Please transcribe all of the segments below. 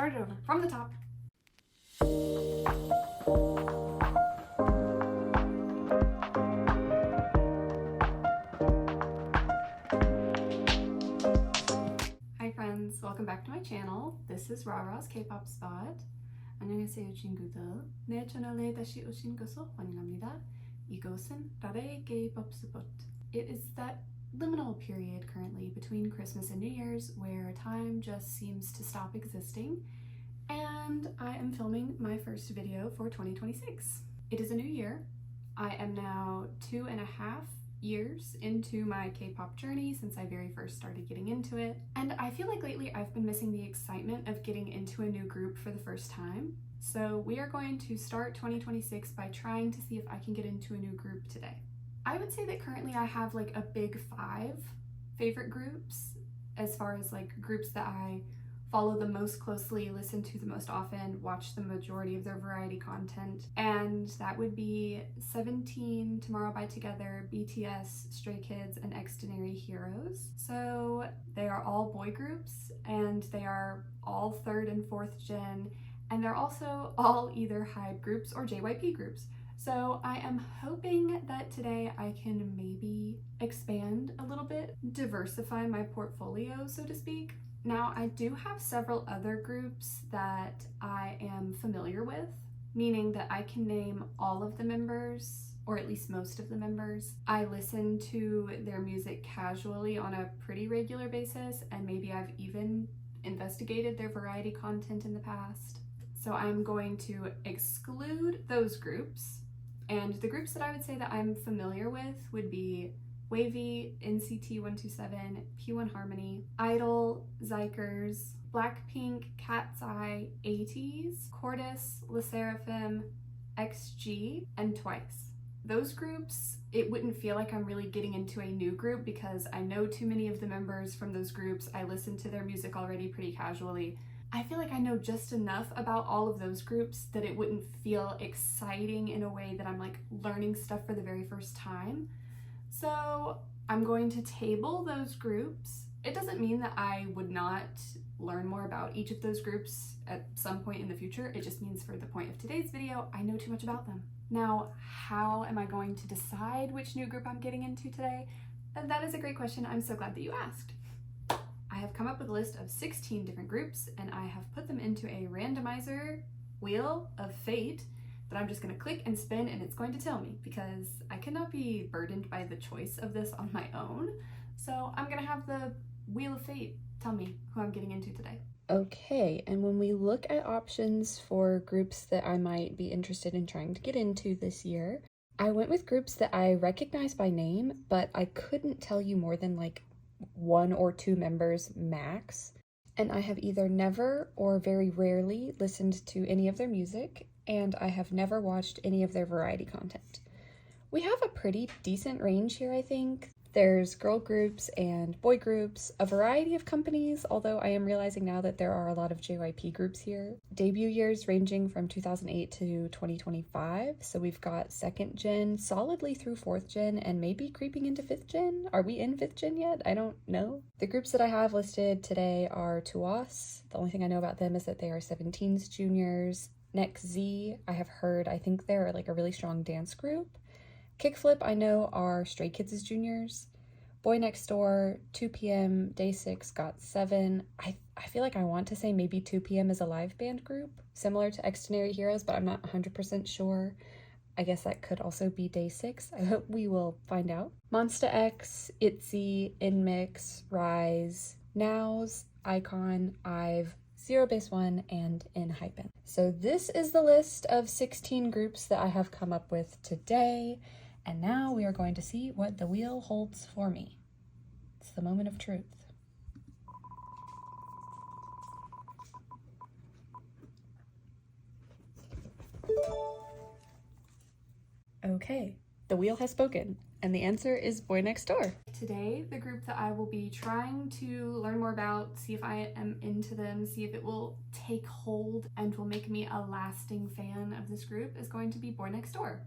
Start it over from the top. Hi friends, welcome back to my channel. This is Rara's K-pop spot. 안녕하세요 친구들. 내 채널에 다시 오신 것을 환영합니다. 이곳은 라라의 K-pop spot. It is that liminal period currently between Christmas and New Year's where time just seems to stop existing, and I am filming my first video for 2026. It is a new year. I am now 2.5 years into my K-pop journey since I very first started getting into it, and I feel like lately I've been missing the excitement of getting into a new group for the first time. So we are going to start 2026 by trying to see if I can get into a new group today. I would say that currently I have like a big 5 favorite groups as far as like groups that I follow the most closely, listen to the most often, watch the majority of their variety content, and that would be 17, Tomorrow by Together, BTS, Stray Kids, and Extraordinary Heroes. So they are all boy groups, and they are all 3rd and 4th gen, and they're also all either HYBE groups or JYP groups. So I am hoping that today I can maybe expand a little bit, diversify my portfolio, so to speak. Now, I do have several other groups that I am familiar with, meaning that I can name all of the members, or at least most of the members. I listen to their music casually on a pretty regular basis, and maybe I've even investigated their variety content in the past. So I'm going to exclude those groups, and the groups that I would say that I'm familiar with would be Wavy, NCT 127, P1 Harmony, Idol, Zykers, Blackpink, Cat's Eye, 80s, Cordis, LE SSERAFIM, XG, and Twice. Those groups, it wouldn't feel like I'm really getting into a new group because I know too many of the members from those groups. I listen to their music already pretty casually. I feel like I know just enough about all of those groups that it wouldn't feel exciting in a way that I'm like learning stuff for the very first time. So I'm going to table those groups. It doesn't mean that I would not learn more about each of those groups at some point in the future. It just means for the point of today's video, I know too much about them. Now, how am I going to decide which new group I'm getting into today? And that is a great question. I'm so glad that you asked. I have come up with a list of 16 different groups, and I have put them into a randomizer wheel of fate that I'm just going to click and spin, and it's going to tell me because I cannot be burdened by the choice of this on my own. So I'm going to have the wheel of fate tell me who I'm getting into today. Okay, and when we look at options for groups that I might be interested in trying to get into this year, I went with groups that I recognize by name, but I couldn't tell you more than like 1 or 2 members max. And I have either never or very rarely listened to any of their music, and I have never watched any of their variety content. We have a pretty decent range here, I think. There's girl groups and boy groups, a variety of companies, although I am realizing now that there are a lot of JYP groups here. Debut years ranging from 2008 to 2025, so we've got 2nd gen solidly through 4th gen and maybe creeping into 5th gen. Are we in 5th gen yet? I don't know. The groups that I have listed today are TWS. The only thing I know about them is that they are 17's juniors. Next Z, I have heard, I think they're like a really strong dance group. Kickflip, I know, are Stray Kids' juniors. BOYNEXTDOOR, 2PM, Day 6, GOT7. I feel like I want to say maybe 2PM is a live band group, similar to Extraordinary Heroes, but I'm not 100% sure. I guess that could also be Day 6. I hope we will find out. Monsta X, ITZY, INMIX, Rise, Nows, Icon, IVE, Zero Base One, and ENHYPEN. So this is the list of 16 groups that I have come up with today. And now we are going to see what the wheel holds for me. It's the moment of truth. Okay, the wheel has spoken, and the answer is BOYNEXTDOOR. Today, the group that I will be trying to learn more about, see if I am into them, see if it will take hold and will make me a lasting fan of this group, is going to be BOYNEXTDOOR.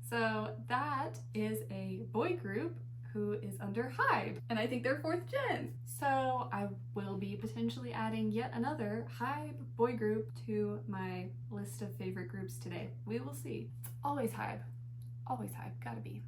So that is a boy group who is under HYBE, and I think they're 4th gen. So I will be potentially adding yet another HYBE boy group to my list of favorite groups today. We will see. Always HYBE. Always HYBE. Gotta be.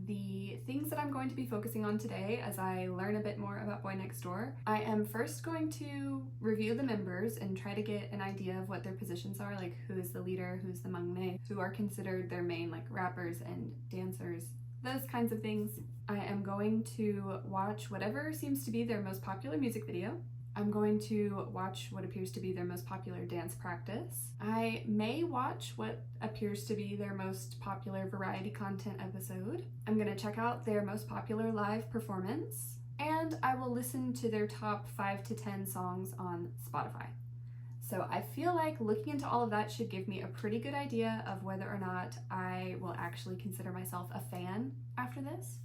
The things that I'm going to be focusing on today as I learn a bit more about BOYNEXTDOOR, I am first going to review the members and try to get an idea of what their positions are, like who is the leader, who's the maknae, who are considered their main like rappers and dancers, those kinds of things. I am going to watch whatever seems to be their most popular music video. I'm going to watch what appears to be their most popular dance practice. I may watch what appears to be their most popular variety content episode. I'm going to check out their most popular live performance, and I will listen to their top 5 to 10 songs on Spotify. So I feel like looking into all of that should give me a pretty good idea of whether or not I will actually consider myself a fan after this.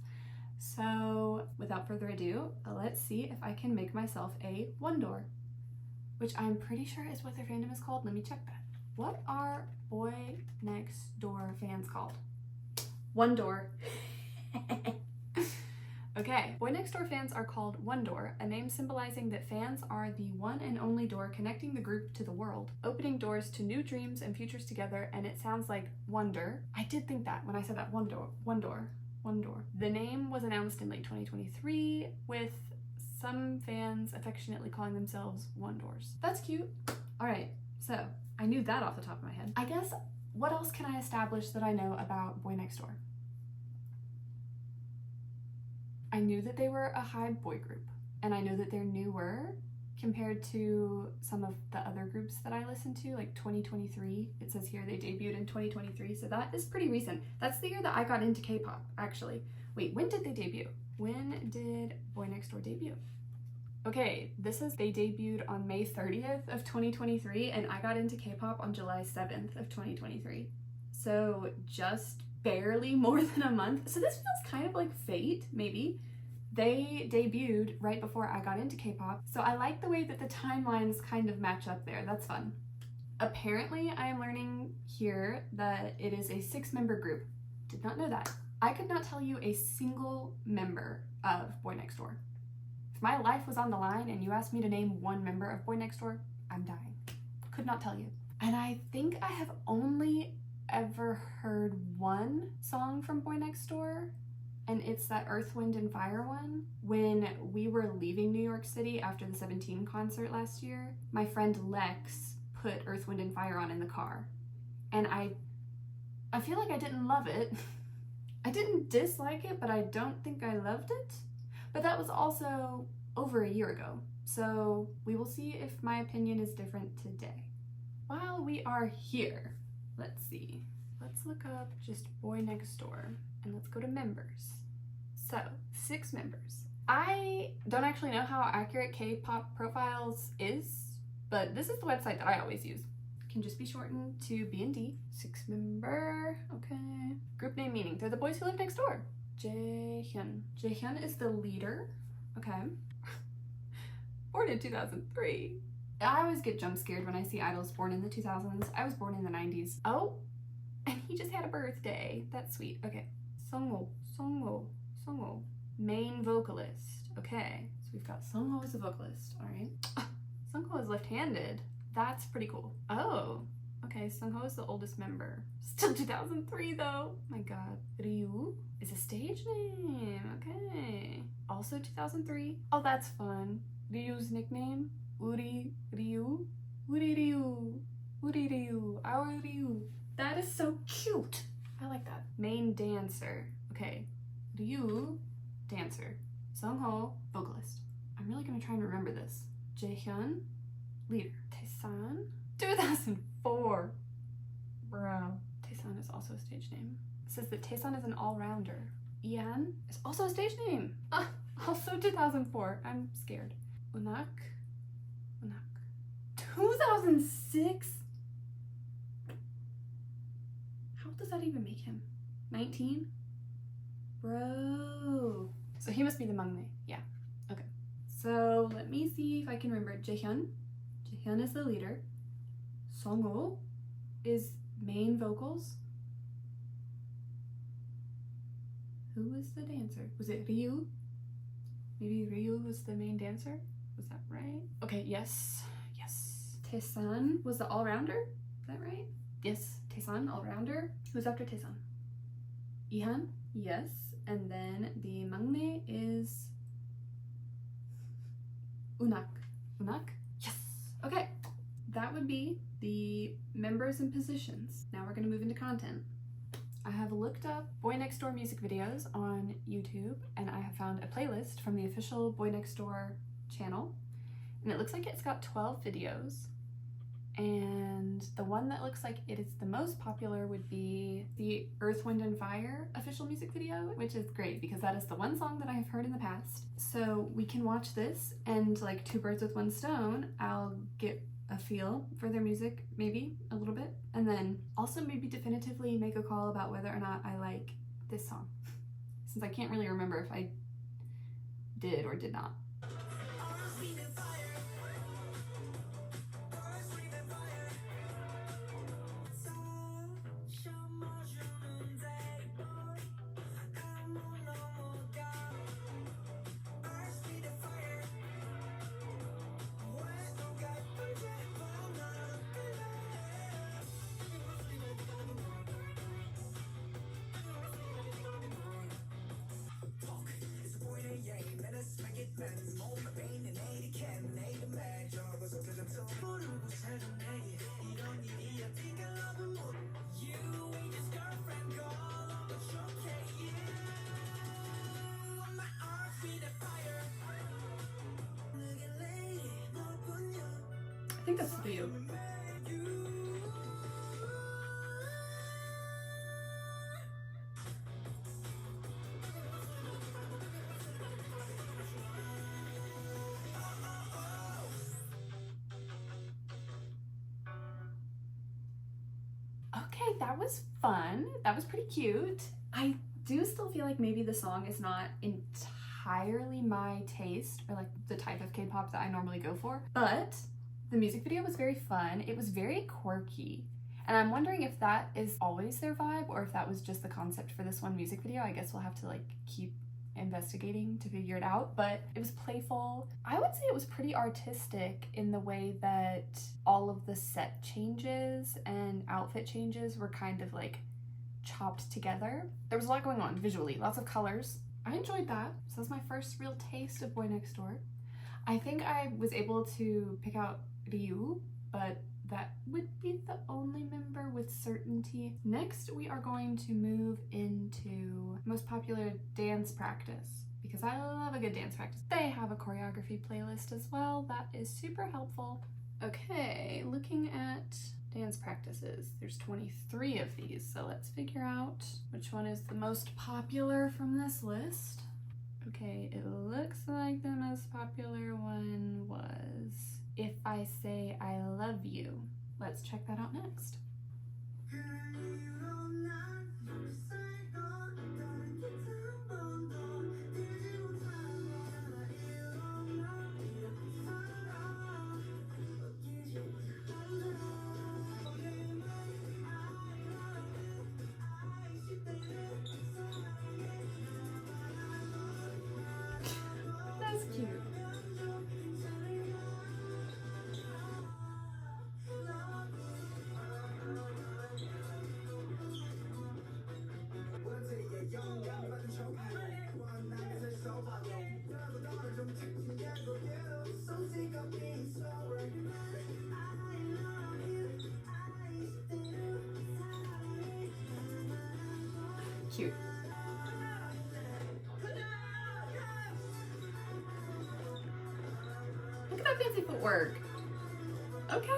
So without further ado, let's see if I can make myself a ONEDOOR, which I'm pretty sure is what their fandom is called. Let me check that. What are BOYNEXTDOOR fans called? ONEDOOR. Okay, BOYNEXTDOOR fans are called ONEDOOR, a name symbolizing that fans are the one and only door connecting the group to the world, opening doors to new dreams and futures together, and it sounds like wonder. I did think that when I said that, ONEDOOR. ONEDOOR. The name was announced in late 2023, with some fans affectionately calling themselves ONEDOORs. That's cute. All right, so I knew that off the top of my head. I guess, what else can I establish that I know about BOYNEXTDOOR? I knew that they were a HYBE boy group, and I know that they're newer compared to some of the other groups that I listened to, like 2023. It says here they debuted in 2023, so that is pretty recent. That's the year that I got into K-pop, actually. Wait, when did they debut? When did BOYNEXTDOOR debut? Okay, this says they debuted on May 30th of 2023, and I got into K-pop on July 7th of 2023. So just barely more than a month. So this feels kind of like fate, maybe. They debuted right before I got into K-pop, so I like the way that the timelines kind of match up there. That's fun. Apparently, I am learning here that it is a 6-member group. Did not know that. I could not tell you a single member of BOYNEXTDOOR. If my life was on the line and you asked me to name one member of BOYNEXTDOOR, I'm dying. Could not tell you. And I think I have only ever heard one song from BOYNEXTDOOR, and it's that Earth, Wind, and Fire one. When we were leaving New York City after the 17 concert last year, my friend Lex put Earth, Wind, and Fire on in the car, and I feel like I didn't love it. I didn't dislike it, but I don't think I loved it. But that was also over a year ago, so we will see if my opinion is different today. While we are here, let's see. Let's look up just BOYNEXTDOOR and let's go to members. So, 6 members. I don't actually know how accurate K-pop profiles is, but this is the website that I always use. It can just be shortened to B&D. 6-member, okay. Group name meaning, they're the boys who live next door. Jaehyun. Jaehyun is the leader, okay. Born in 2003. I always get jump scared when I see idols born in the 2000s. I was born in the 90s. Oh, and he just had a birthday. That's sweet. Okay. Sungho. Main vocalist. Okay. So we've got Sungho as a vocalist. All right. Sungho is left-handed. That's pretty cool. Oh, okay. Sungho is the oldest member. Still 2003 though. My God. Ryu is a stage name. Okay. Also 2003. Oh, that's fun. Ryu's nickname? Uri Ryu. Our Ryu. That is so cute. I like that. Main dancer. Okay. Ryu, dancer. Sungho, vocalist. I'm really gonna try and remember this. Jaehyun, leader. Taesan, 2004. Bro. Taesan is also a stage name. It says that Taesan is an all-rounder. Ian is also a stage name. Also 2004. I'm scared. Unak. 2006? How does that even make him? 19? Bro. So he must be the maknae. Yeah. Okay. So let me see if I can remember. Jaehyun. Jaehyun is the leader. Sungho is main vocals. Who was the dancer? Was it Ryu? Maybe Ryu was the main dancer? Was that right? Okay, yes. Yes. Taesan was the all-rounder? Is that right? Yes. Taesan, all-rounder. Who's after Taesan? Ihan? Yes. And then the maknae is Unak. Unak? Yes. Okay. That would be the members and positions. Now we're going to move into content. I have looked up Boy Next Door music videos on YouTube, and I have found a playlist from the official Boy Next Door channel, and it looks like it's got 12 videos, and the one that looks like it is the most popular would be the Earth, Wind & Fire official music video, which is great because that is the one song that I have heard in the past. So we can watch this, and like two birds with one stone, I'll get a feel for their music, maybe a little bit, and then also maybe definitively make a call about whether or not I like this song, since I can't really remember if I did or did not. I think that's for you. Okay, that was fun. That was pretty cute. I do still feel like maybe the song is not entirely my taste or like the type of K-pop that I normally go for, but the music video was very fun. It was very quirky. And I'm wondering if that is always their vibe or if that was just the concept for this one music video. I guess we'll have to like keep investigating to figure it out, but it was playful. I would say it was pretty artistic in the way that all of the set changes and outfit changes were kind of like chopped together. There was a lot going on visually, lots of colors. I enjoyed that. So that's my first real taste of Boy Next Door. I think I was able to pick out Ryu, but that would be the only member with certainty. Next, we are going to move into most popular dance practice because I love a good dance practice. They have a choreography playlist as well. That is super helpful. Okay, looking at dance practices, there's 23 of these, so let's figure out which one is the most popular from this list. Okay, it looks like the most popular one was If I Say I Love You. Let's check that out next. That's cute. Cute. Look at that fancy footwork. Okay.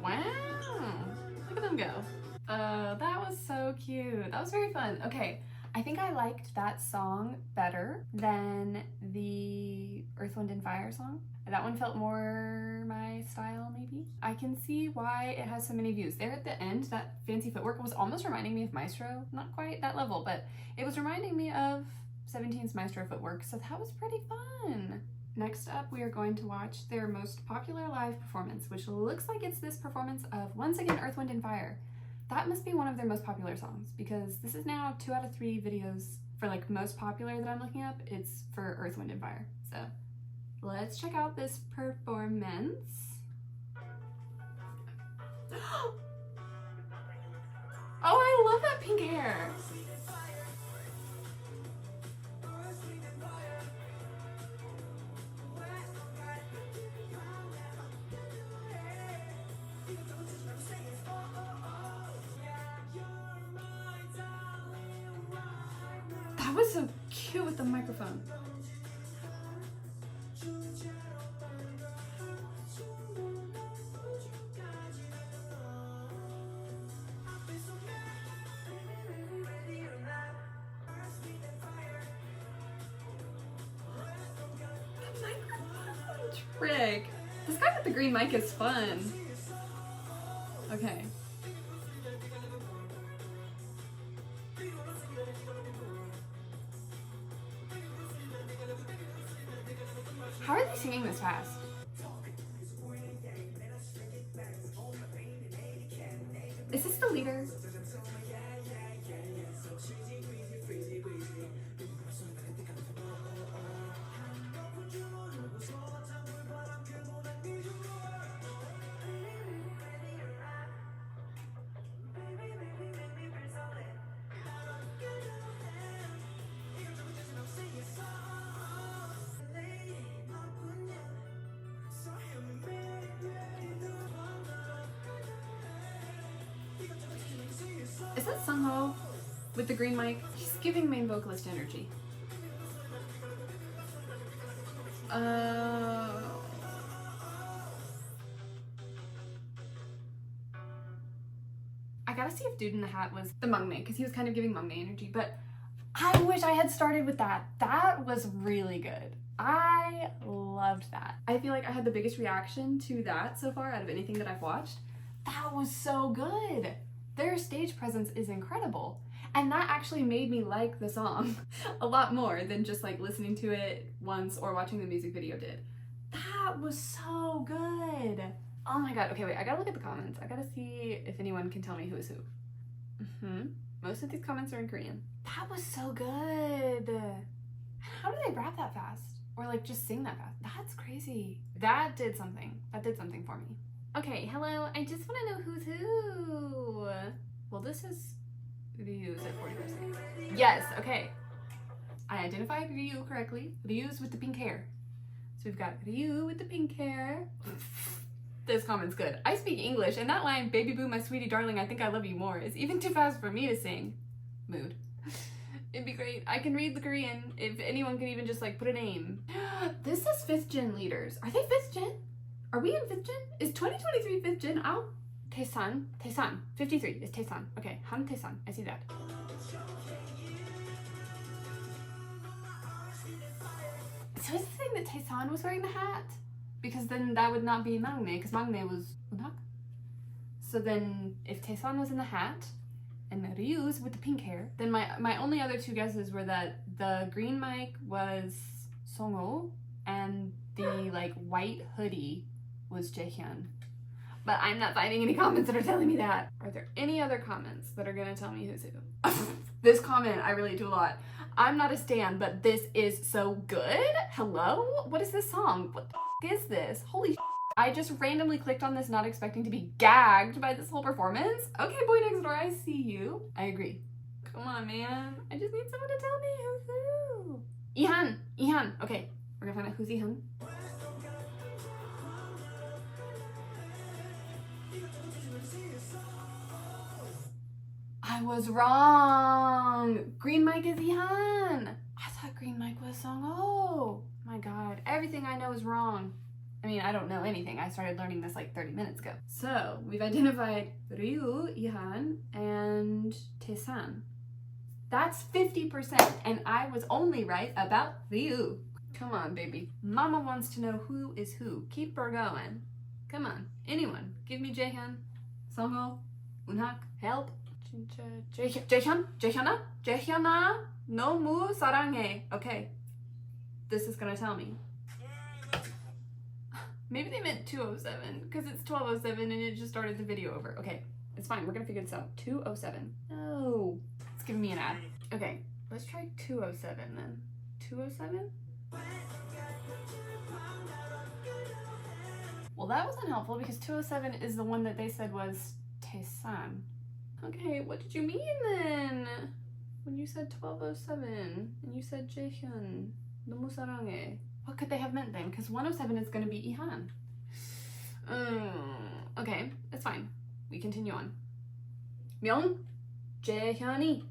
Wow. Look at them go. That was so cute. That was very fun. Okay, I think I liked that song better than the Earth, Wind & Fire song. That one felt more my style, maybe. I can see why it has so many views. There at the end, that fancy footwork was almost reminding me of Maestro. Not quite that level, but it was reminding me of 17's Maestro footwork, so that was pretty fun. Next up, we are going to watch their most popular live performance, which looks like it's this performance of, once again, Earth, Wind & Fire. That must be one of their most popular songs, because this is now 2 out of 3 videos for like most popular that I'm looking up. It's for Earth, Wind, and Fire. So let's check out this performance. Oh, I love that pink hair. That was so cute with the microphone. Trick. This guy with the green mic is fun. Okay. How are they singing this fast? Is this the leader? Is that Sungho with the green mic? He's giving main vocalist energy. I gotta see if Dude in the Hat was the Mungnae, because he was kind of giving Mungnae energy, but I wish I had started with that. That was really good. I loved that. I feel like I had the biggest reaction to that so far out of anything that I've watched. That was so good. Their stage presence is incredible. And that actually made me like the song a lot more than just like listening to it once or watching the music video did. That was so good. Oh my god. Okay, wait, I gotta look at the comments. I gotta see if anyone can tell me who is who. Most of these comments are in Korean. That was so good. How do they rap that fast? Or like just sing that fast? That's crazy. That did something. That did something for me. Okay, hello. I just want to know who's who. Well, this is Ryu's at 45 seconds. Yes, okay. I identified Ryu correctly. Ryu's with the pink hair. So we've got Ryu with the pink hair. This comment's good. I speak English, and that line, "Baby boo, my sweetie darling, I think I love you more," is even too fast for me to sing. Mood. It'd be great. I can read the Korean if anyone can even just like put a name. This is 5th gen leaders. Are they 5th gen? Are we in 5th gen? Is 2023 5th gen out? Taesan. 53 is Taesan. Okay, Han Taesan. I see that. So is the thing that Taesan was wearing the hat? Because then that would not be Mangnae, because Mangnae was Unhak. So then if Taesan was in the hat, and Ryu's with the pink hair, then my only other 2 guesses were that the green mic was Songho, and the like white hoodie was Jaehyun. But I'm not finding any comments that are telling me that. Are there any other comments that are gonna tell me who's who? This comment I relate to a lot. I'm not a stan, but this is so good. Hello? What is this song? What the f is this? Holy shit. I just randomly clicked on this not expecting to be gagged by this whole performance. Okay, BOYNEXTDOOR, I see you. I agree. Come on, man. I just need someone to tell me who's who. Ihan. Okay, we're gonna find out who's Ihan. I was wrong. Green mic is Ihan. I thought green mic was Songho. My god, everything I know is wrong. I mean, I don't know anything. I started learning this like 30 minutes ago. So we've identified Ryu, Ihan, and Taesan. That's 50%, and I was only right about Ryu. Come on, baby. Mama wants to know who is who. Keep her going. Come on, anyone. Give me Jaehyun, Songho, Unhak, help. Jaehyuna, 너무 사랑해. Okay, this is gonna tell me. Maybe they meant 207 because it's 12:07 and it just started the video over. Okay, It's fine, we're gonna figure this out. 207. No, it's giving me an ad. Okay, let's try 207 then. 207? Well, that wasn't helpful because 207 is the one that they said was Tesan. Okay, what did you mean then? When you said 1207 and you said Jaehyun, 너무 사랑해. What could they have meant then? Because 107 is going to be Ihan. Okay, it's fine. We continue on. 명 Jaehyun이.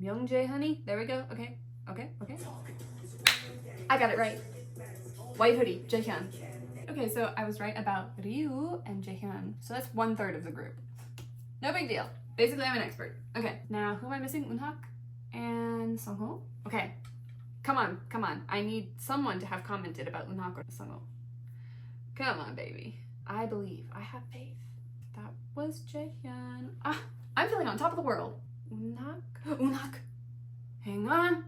명 Jaehyun이. There we go. Okay. I got it right. White hoodie, Jaehyun. Okay, so I was right about Ryu and Jaehyun. So that's 1/3 of the group. No big deal. Basically, I'm an expert. Okay, now who am I missing? Eunhak and Sungho. Okay, come on. I need someone to have commented about Eunhak or Sungho. Come on, baby. I believe. I have faith. That was Jaehyun. Ah, I'm feeling on top of the world. Eunhak. Hang on.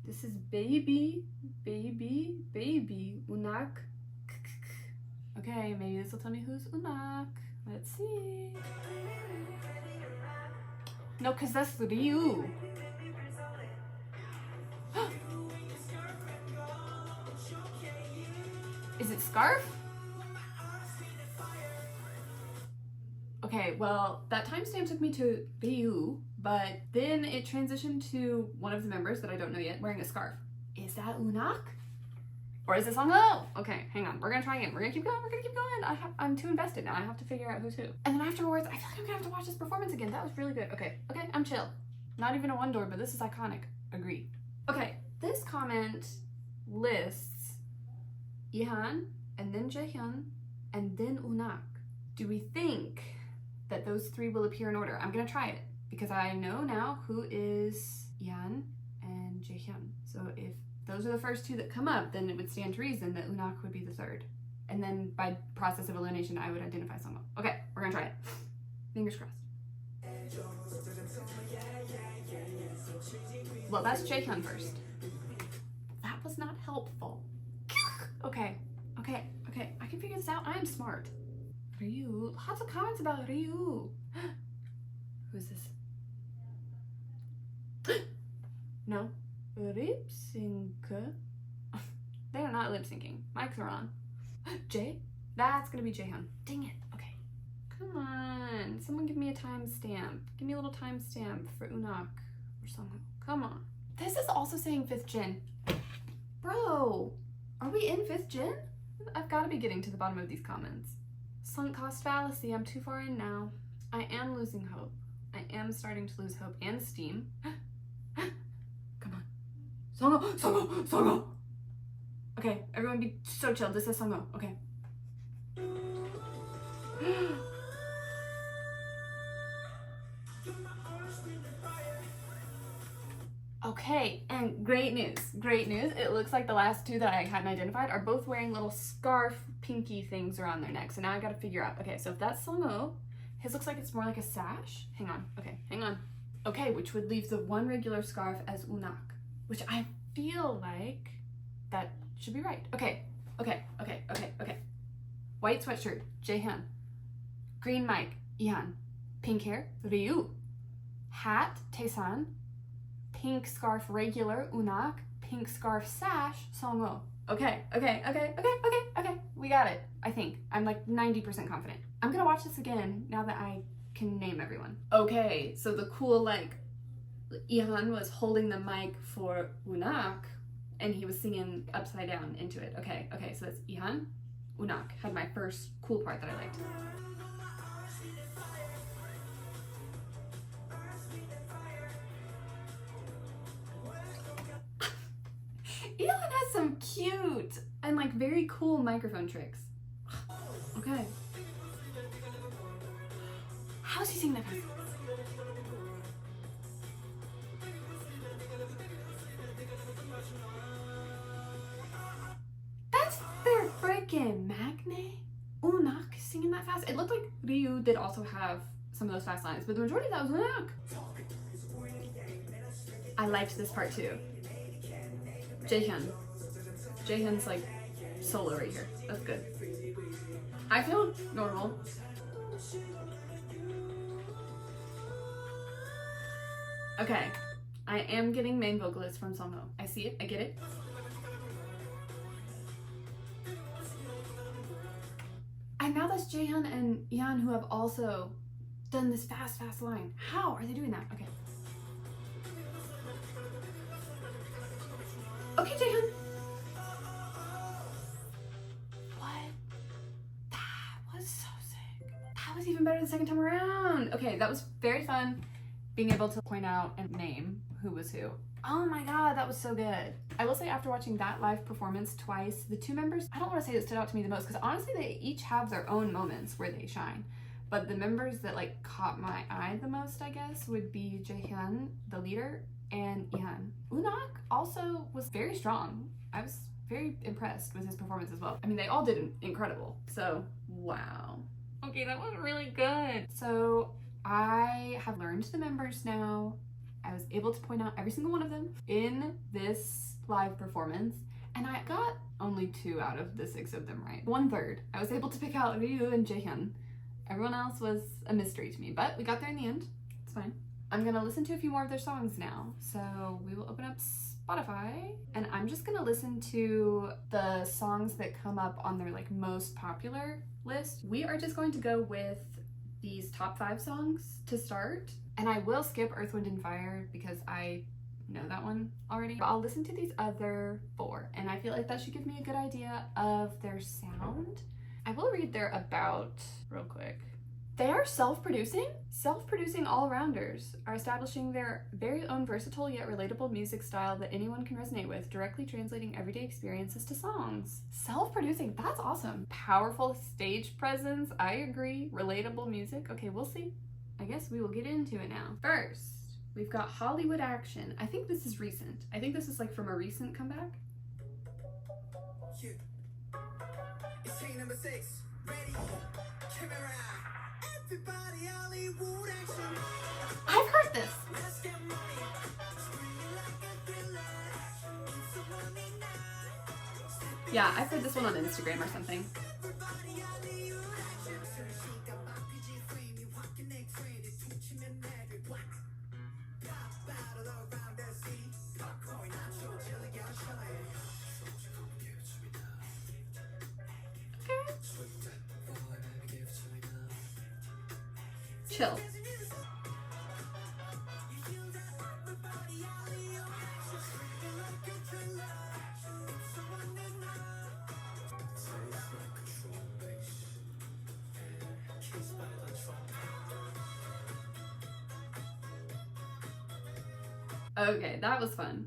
This is baby. Eunhak. Okay, maybe this will tell me who's Eunhak. Let's see. No, because that's Ryu. Is it Scarf? Okay, well, that timestamp took me to Ryu, but then it transitioned to one of the members that I don't know yet wearing a scarf. Is that Eunhak? Or is it Sungho? Okay, hang on. We're gonna try again. We're gonna keep going. I'm too invested now. I have to figure out who's who. And then afterwards, I feel like I'm gonna have to watch this performance again. That was really good. Okay, I'm chill. Not even a ONEDOOR, but this is iconic. Agree. Okay, this comment lists Ihan, and then Jaehyun, and then Eunhak. Do we think that those three will appear in order? I'm gonna try it because I know now who is Ihan and Jaehyun. So if those are the first two that come up, then it would stand to reason that Eunhak would be the third. And then by process of elimination, I would identify Sungho. Okay, we're gonna try it. Fingers crossed. Well, that's Jaehyun first. That was not helpful. Okay. I can figure this out. I am smart. Ryu. Lots of comments about Ryu. Who's this? No. Lip sync. They are not lip syncing. Mics are on. Jay? That's gonna be Jaehyun. Dang it. Okay. Come on. Someone give me a timestamp. Give me a little timestamp for Eunhak or Sungho. Come on. This is also saying 5th gen. Bro, are we in 5th gen? I've got to be getting to the bottom of these comments. Sunk cost fallacy. I'm too far in now. I am losing hope. I am starting to lose hope and steam. Come on. Sungho! Okay, everyone be so chill. This is Sungho. Okay. Okay, and great news. It looks like the last two that I hadn't identified are both wearing little scarf pinky things around their neck. So now I gotta figure out. Okay, so if that's Sungho, his looks like it's more like a sash. Hang on. Okay, which would leave the one regular scarf as Eunhak, which I feel like that should be right. Okay. White sweatshirt, Jaehyun. Green mic, Ihan. Pink hair, Ryu. Hat, Taesan. Pink scarf regular, Eunhak. Pink scarf sash, Sungho. Okay. We got it, I think. I'm like 90% confident. I'm gonna watch this again now that I can name everyone. Okay, so the cool, like, Ihan was holding the mic for Eunhak and he was singing upside down into it. Okay, so that's Ihan. Eunhak had my first cool part that I liked. Ihan has some cute and like very cool microphone tricks. Okay. How's he singing that fast? That's their freaking Magne? Eunhak singing that fast? It looked like Ryu did also have some of those fast lines, but the majority of that was Eunhak. I liked this part too. Jaehyun's like solo right here. That's good. I feel normal. Okay, I am getting main vocalist from Songho. I see it, I get it. And now that's Jaehyun and Yeon who have also done this fast line. How are they doing that? Okay. Okay, Jaehyun. What? That was so sick. That was even better the second time around. Okay, that was very fun being able to point out and name who was who. Oh my god, that was so good. I will say after watching that live performance twice, the two members, I don't want to say that stood out to me the most because honestly they each have their own moments where they shine. But the members that like caught my eye the most, I guess, would be Jaehyun, the leader, and Yeon. Unak also was very strong. I was very impressed with his performance as well. I mean, they all did incredible. So, wow. Okay, that was really good. So, I have learned the members now. I was able to point out every single one of them in this live performance, and I got only 2 out of the 6 of them right. 1/3. I was able to pick out Ryu and Jaehyun. Everyone else was a mystery to me, but we got there in the end. It's fine. I'm gonna listen to a few more of their songs now. So we will open up Spotify, and I'm just gonna listen to the songs that come up on their like most popular list. We are just going to go with these top 5 songs to start. And I will skip Earth, Wind, and Fire because I know that one already. But I'll listen to these other 4, and I feel like that should give me a good idea of their sound. I will read their about real quick. They are self-producing. Self-producing all-rounders are establishing their very own versatile yet relatable music style that anyone can resonate with, directly translating everyday experiences to songs. Self-producing, that's awesome. Powerful stage presence, I agree. Relatable music, okay, we'll see. I guess we will get into it now. First, we've got Hollywood Action. I think this is recent. I think this is like from a recent comeback. Yeah. It's scene number 6. Ready? Camera. Everybody, Hollywood Action. I've heard this. Let's get money. Yeah, I've heard this one on Instagram or something. Chill. Okay, that was fun.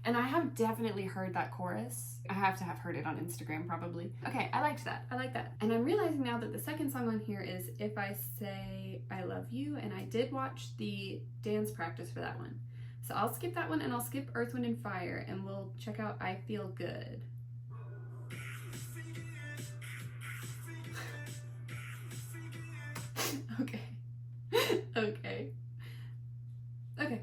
And I have definitely heard that chorus. I have to have heard it on Instagram probably. Okay, I liked that. I like that. And I'm realizing now that the second song on here is If I Say I Love You, and I did watch the dance practice for that one. So I'll skip that one and I'll skip Earth, Wind, and Fire, and we'll check out I Feel Good. Okay. Okay. Okay.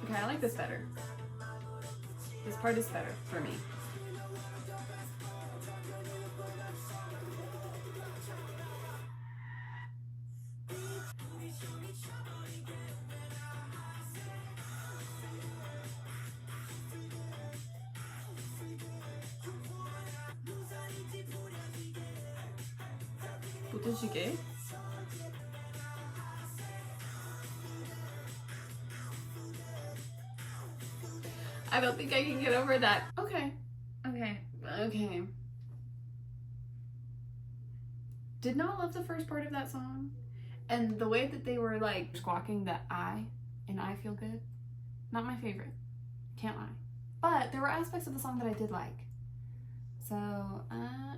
Okay, I like this better. This part is better for me. 부드시게. I don't think I can get over that. Okay. Did not love the first part of that song. And the way that they were like squawking the I in I Feel Good. Not my favorite. Can't lie. But there were aspects of the song that I did like. So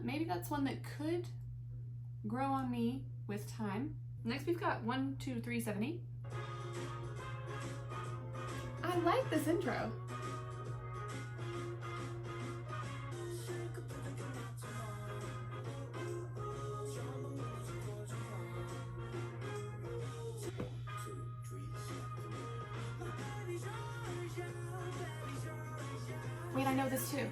maybe that's one that could grow on me with time. Next we've got 1, 2, 3, 7, 8. I like this intro. Wait, I know this too.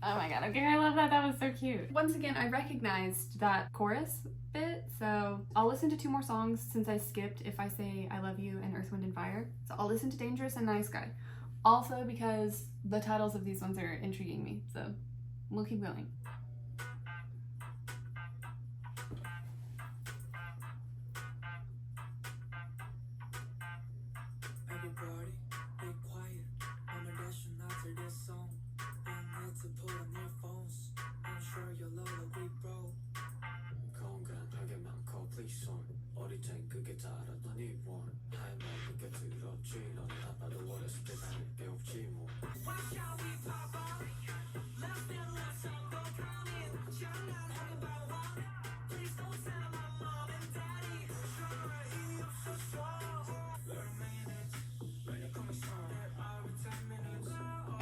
Oh my god, okay, I love that. That was so cute. Once again, I recognized that chorus bit, so I'll listen to 2 more songs since I skipped If I Say I Love You and Earth, Wind and Fire. So I'll listen to Dangerous and Nice Guy. Also because the titles of these ones are intriguing me, so we'll keep going.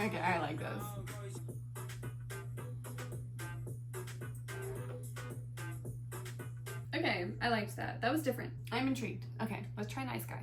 Okay, I like those. Okay, I liked that. That was different. I'm intrigued. Okay, let's try Nice Guy.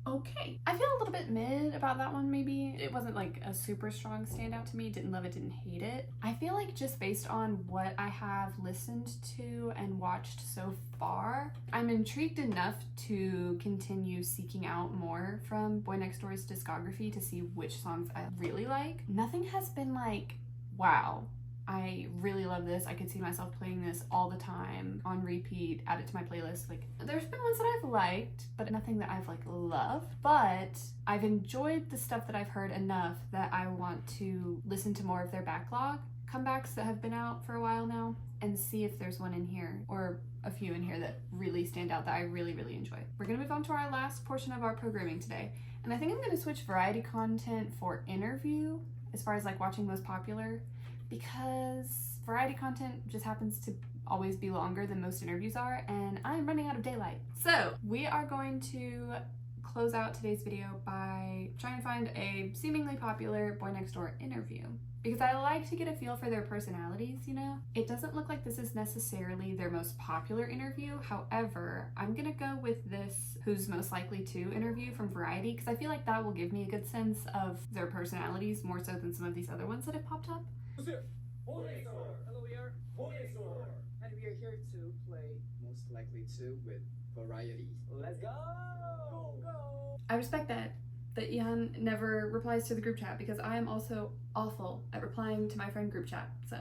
Okay, I feel a little bit mid about that one. Maybe it wasn't like a super strong standout to me. Didn't love it, didn't hate it. I feel like just based on what I have listened to and watched so far, I'm intrigued enough to continue seeking out more from BOYNEXTDOOR's discography to see which songs I really like. Nothing has been like, wow, I really love this. I could see myself playing this all the time on repeat, add it to my playlist. Like, there's been ones that I've liked, but nothing that I've like loved. But I've enjoyed the stuff that I've heard enough that I want to listen to more of their backlog comebacks that have been out for a while now and see if there's one in here or a few in here that really stand out that I really, really enjoy. We're gonna move on to our last portion of our programming today. And I think I'm gonna switch variety content for interview as far as like watching most popular, because variety content just happens to always be longer than most interviews are, and I'm running out of daylight. So we are going to close out today's video by trying to find a seemingly popular BOYNEXTDOOR interview, because I like to get a feel for their personalities, you know? It doesn't look like this is necessarily their most popular interview. However, I'm gonna go with this who's most likely to interview from Variety, because I feel like that will give me a good sense of their personalities more so than some of these other ones that have popped up. BOYNEXTDOOR. Hello, we are BOYNEXTDOOR. And we are here to play Most Likely To with Variety. Let's go! Go, go! I respect that Ihan never replies to the group chat, because I am also awful at replying to my friend group chat, so.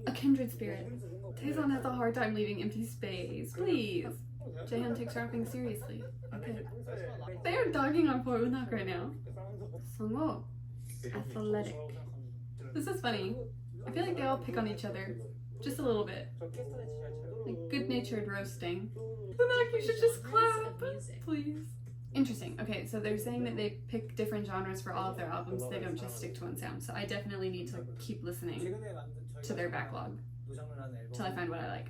A kindred spirit. Taeson has a hard time leaving empty space. Please. Jaehyun takes rapping seriously. Okay. They are dogging on poor Unak right now. Songho. Athletic. This is funny. I feel like they all pick on each other. Just a little bit. Like good-natured roasting. Unak, you should just clap. Please. Interesting. Okay, so they're saying that they pick different genres for all of their albums. They don't just stick to one sound. So I definitely need to keep listening to their backlog till I find what I like.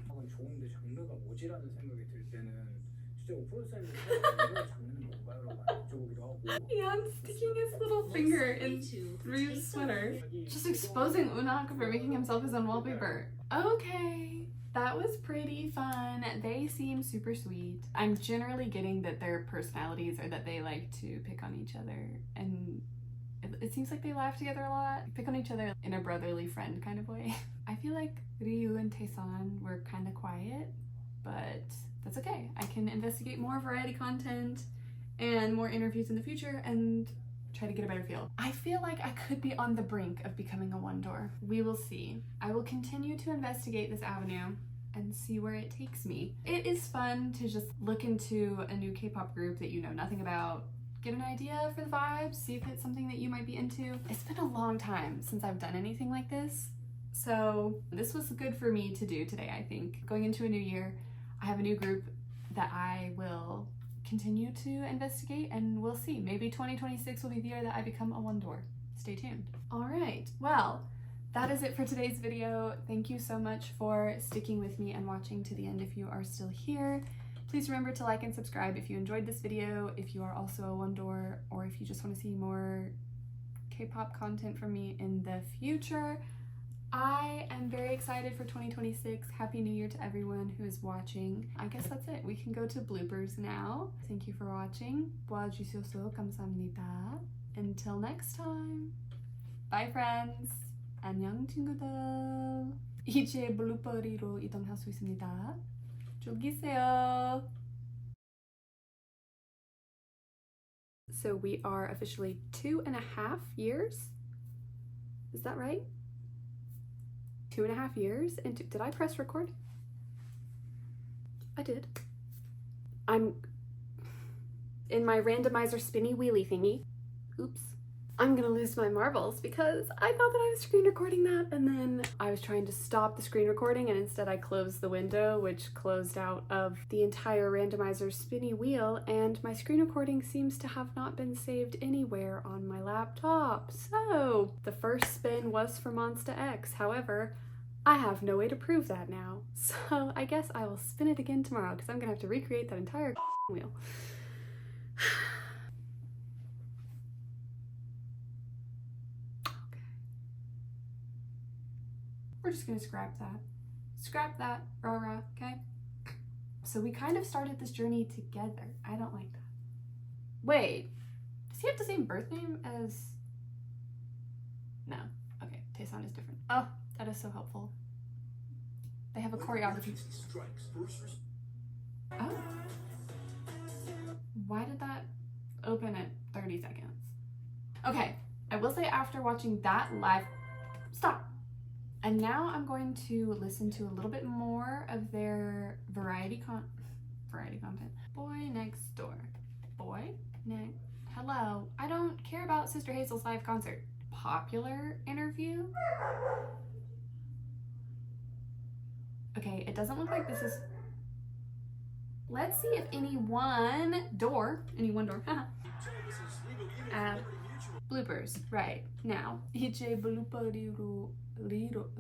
Ian's sticking his little finger in Ryu's sweater. Just exposing Unak for making himself his own wallpaper. Okay. That was pretty fun. They seem super sweet. I'm generally getting that their personalities are that they like to pick on each other, and it seems like they laugh together a lot. Pick on each other in a brotherly friend kind of way. I feel like Ryu and Taeson were kind of quiet, but that's okay. I can investigate more variety content and more interviews in the future, and try to get a better feel. I feel like I could be on the brink of becoming a ONEDOOR. We will see. I will continue to investigate this avenue and see where it takes me. It is fun to just look into a new K-pop group that you know nothing about, get an idea for the vibes, see if it's something that you might be into. It's been a long time since I've done anything like this, so this was good for me to do today, I think. Going into a new year, I have a new group that I will continue to investigate, and we'll see. Maybe 2026 will be the year that I become a ONEDOOR. Stay tuned. All right, well, that is it for today's video. Thank you so much for sticking with me and watching to the end if you are still here. Please remember to like and subscribe if you enjoyed this video, if you are also a ONEDOOR, or if you just want to see more K-pop content from me in the future. I am very excited for 2026. Happy New Year to everyone who is watching. I guess that's it. We can go to bloopers now. Thank you for watching. 봐주셔서 감사합니다. Until next time. Bye friends. 안녕 친구들. 이제 블루버리로 이동할 수 있습니다. 조기세요. So we are officially 2.5 years. Is that right? 2.5 years into, did I press record? I did. I'm in my randomizer spinny wheelie thingy. Oops. I'm gonna lose my marbles because I thought that I was screen recording that, and then I was trying to stop the screen recording and instead I closed the window, which closed out of the entire randomizer spinny wheel, and my screen recording seems to have not been saved anywhere on my laptop. So the first spin was for Monsta X. However, I have no way to prove that now. So I guess I will spin it again tomorrow because I'm gonna have to recreate that entire wheel. We're just gonna scrap that. Scrap that, rah-rah, okay? So we kind of started this journey together. I don't like that. Wait, does he have the same birth name as... No, okay, Taesan is different. Oh, that is so helpful. They have a choreography. Oh. Why did that open at 30 seconds? Okay, I will say after watching that live... Stop! And now I'm going to listen to a little bit more of their variety content. BOYNEXTDOOR. Hello. I don't care about Sister Hazel's live concert. Popular interview? Okay, it doesn't look like this is... Let's see if any ONEDOOR, add bloopers right now. 이제 블루퍼리로 리로